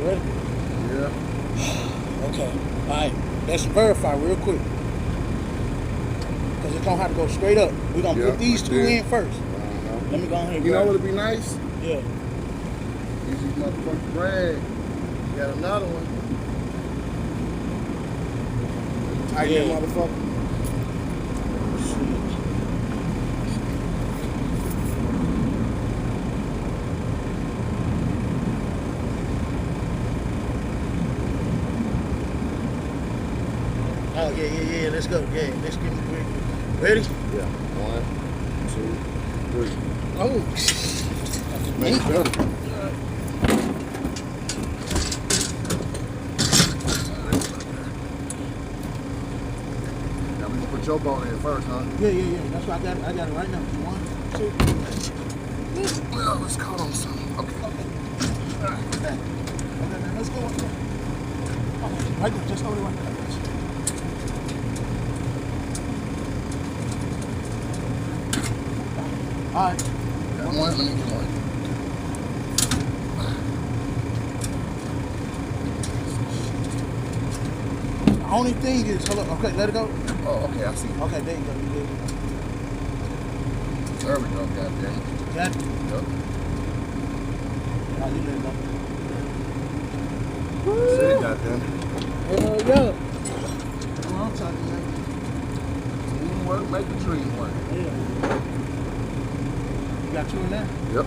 ready? Yeah. Okay. All right. Let's verify real quick. Because it's going to have to go straight up. We're going to put these two in first. Let me go ahead and You know what would be nice? Yeah. Use these motherfucking rag. Got another one. Tighten that motherfucker. Oh, yeah. Let's go. Yeah, let's get it. Ready? Yeah. 1, 2, 3. Oh. Make it better. Now we gonna put your bone in first, huh? Yeah. That's why I got it right now. 1, 2. Well, let's caught on something. Okay. Okay, man, let's go. Okay, right there, just hold it right there. All right. Got one. Let me get one. The only thing is, hold up. Okay, let it go. Oh, okay, I see. Okay, there you go. You good. There we go, goddamn. Got it? Yep. Now you let it go. See, goddamn. Hell yeah. That's what I'm talking about. Teamwork make the dream work. Yeah. You got 2 in there? Yep.